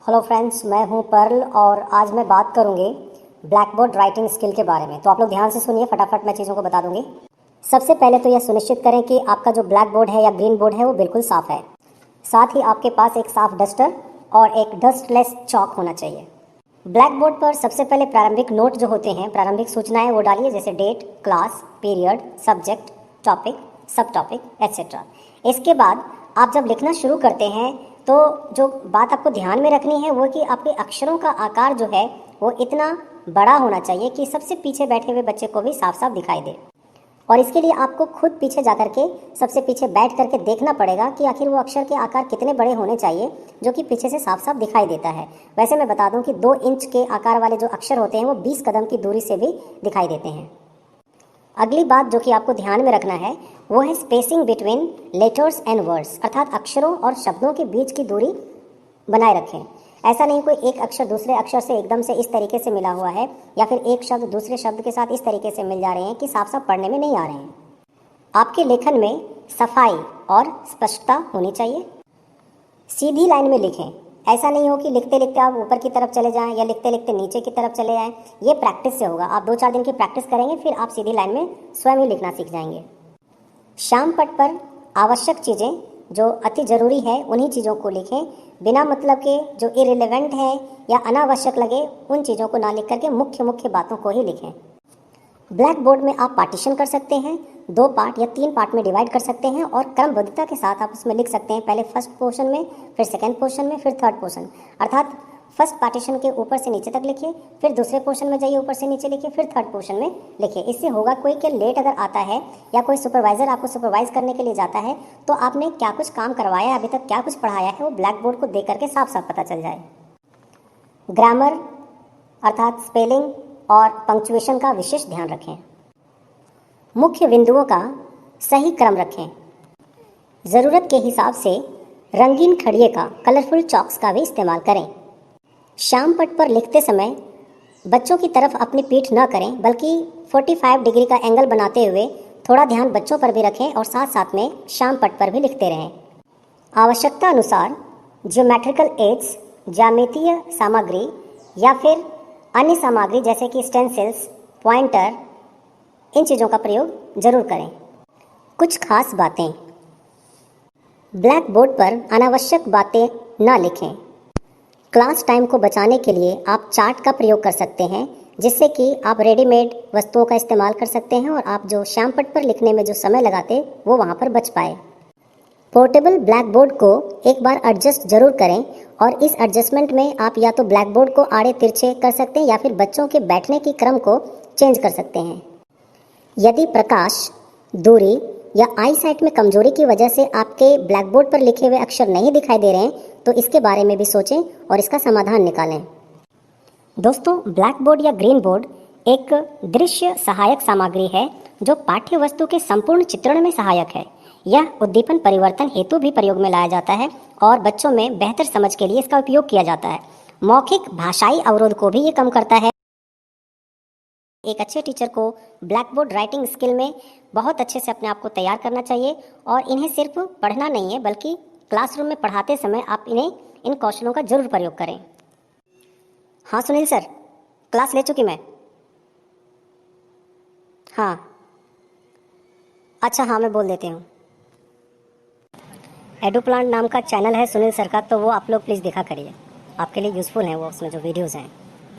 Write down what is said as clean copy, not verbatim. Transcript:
Hello friends, मैं हूं Perl और आज मैं बात करूंगी ब्लैक बोर्ड राइटिंग स्किल के बारे में। तो आप लोग ध्यान से सुनिए, फटाफट मैं चीज़ों को बता दूंगी। सबसे पहले तो यह सुनिश्चित करें कि आपका जो ब्लैक बोर्ड है या ग्रीन बोर्ड है वो बिल्कुल साफ़ है। साथ ही आपके पास एक साफ डस्टर और एक डस्टलेस चॉक होना चाहिए। ब्लैक बोर्ड पर सबसे पहले प्रारंभिक नोट जो होते हैं, प्रारंभिक सूचनाएं वो डालिए, जैसे date, class, period, subject, topic, subtopic etcetera. इसके बाद आप जब लिखना शुरू करते हैं तो जो बात आपको ध्यान में रखनी है वो कि आपके अक्षरों का आकार जो है वो इतना बड़ा होना चाहिए कि सबसे पीछे बैठे हुए बच्चे को भी साफ साफ दिखाई दे। और इसके लिए आपको खुद पीछे जा करके सबसे पीछे बैठ करके देखना पड़ेगा कि आखिर वो अक्षर के आकार कितने बड़े होने चाहिए जो कि पीछे से साफ साफ दिखाई देता है। वैसे मैं बता दूं कि 2 इंच के आकार वाले जो अक्षर होते हैं वो 20 कदम की दूरी से भी दिखाई देते हैं। अगली बात जो कि आपको ध्यान में रखना है वो है spacing between letters and words, अर्थात अक्षरों और शब्दों के बीच की दूरी बनाए रखें। ऐसा नहीं कोई एक अक्षर दूसरे अक्षर से एकदम से इस तरीके से मिला हुआ है या फिर एक शब्द दूसरे शब्द के साथ इस तरीके से मिल जा रहे हैं कि साफ साफ पढ़ने में नहीं आ रहे हैं। आपके लेखन में सफाई और स्पष्टता होनी चाहिए। सीधी लाइन में लिखें, ऐसा नहीं हो कि लिखते लिखते आप ऊपर की तरफ चले जाएं या लिखते लिखते नीचे की तरफ चले जाएं। ये प्रैक्टिस से होगा। आप 2-4 दिन की प्रैक्टिस करेंगे फिर आप सीधी लाइन में स्वयं ही लिखना सीख जाएंगे। श्याम पट पर आवश्यक चीज़ें जो अति ज़रूरी है उन्हीं चीज़ों को लिखें। बिना मतलब के जो इरिलेवेंट है या अनावश्यक लगे उन चीज़ों को ना लिख करके मुख्य मुख्य बातों को ही लिखें। ब्लैक बोर्ड में आप पार्टीशन कर सकते हैं, 2 पार्ट या 3 पार्ट में डिवाइड कर सकते हैं और क्रमबद्धता के साथ आप उसमें लिख सकते हैं। पहले फर्स्ट पोर्शन में, फिर सेकंड पोर्शन में, फिर थर्ड पोर्शन, अर्थात फर्स्ट पार्टीशन के ऊपर से नीचे तक लिखिए, फिर दूसरे पोर्शन में जाइए, ऊपर से नीचे लिखिए, फिर थर्ड पोर्शन में लिखिए। इससे होगा कोई के लेट अगर आता है या कोई सुपरवाइजर आपको सुपरवाइज करने के लिए जाता है तो आपने क्या कुछ काम करवाया, अभी तक क्या कुछ पढ़ाया है वो ब्लैक बोर्ड को देख करके साफ साफ पता चल जाए। ग्रामर अर्थात स्पेलिंग और पंक्चुएशन का विशेष ध्यान रखें। मुख्य बिंदुओं का सही क्रम रखें। ज़रूरत के हिसाब से रंगीन खड़िए का, कलरफुल चॉक्स का भी इस्तेमाल करें। श्याम पट पर लिखते समय बच्चों की तरफ अपनी पीठ न करें बल्कि 45 डिग्री का एंगल बनाते हुए थोड़ा ध्यान बच्चों पर भी रखें और साथ साथ में श्याम पट पर भी लिखते रहें। आवश्यकता अनुसार ज्योमेट्रिकल एड्स, ज्यामितीय सामग्री या फिर अन्य सामग्री जैसे कि स्टेंसिल्स, पॉइंटर, इन चीज़ों का प्रयोग जरूर करें। कुछ खास बातें, ब्लैक बोर्ड पर अनावश्यक बातें ना लिखें। क्लास टाइम को बचाने के लिए आप चार्ट का प्रयोग कर सकते हैं जिससे कि आप रेडीमेड वस्तुओं का इस्तेमाल कर सकते हैं और आप जो श्याम पट पर लिखने में जो समय लगाते वो वहाँ पर बच पाए। पोर्टेबल ब्लैक बोर्ड को एक बार एडजस्ट जरूर करें और इस एडजस्टमेंट में आप या तो ब्लैक बोर्ड को आड़े तिरछे कर सकते हैं या फिर बच्चों के बैठने की क्रम को चेंज कर सकते हैं। यदि प्रकाश, दूरी या आई साइट में कमजोरी की वजह से आपके ब्लैक बोर्ड पर लिखे हुए अक्षर नहीं दिखाई दे रहे हैं तो इसके बारे में भी सोचें और इसका समाधान निकालें। दोस्तों, ब्लैक बोर्ड या ग्रीन बोर्ड एक दृश्य सहायक सामग्री है जो पाठ्य वस्तु के संपूर्ण चित्रण में सहायक है। यह उद्दीपन परिवर्तन हेतु भी प्रयोग में लाया जाता है और बच्चों में बेहतर समझ के लिए इसका उपयोग किया जाता है। मौखिक भाषाई अवरोध को भी ये कम करता है। एक अच्छे टीचर को ब्लैक बोर्ड राइटिंग स्किल में बहुत अच्छे से अपने आप को तैयार करना चाहिए और इन्हें सिर्फ पढ़ना नहीं है बल्कि क्लासरूम में पढ़ाते समय आप इन कौशलों का जरूर प्रयोग करें। हाँ सुनील सर, क्लास ले चुकी मैं। हाँ अच्छा, हाँ मैं बोल देती हूँ। एडुप्लांट नाम का चैनल है सुनील सर का, तो वो आप लोग प्लीज़ देखा करिए, आपके लिए यूज़फुल हैं वो, उसमें जो वीडियोज़ हैं।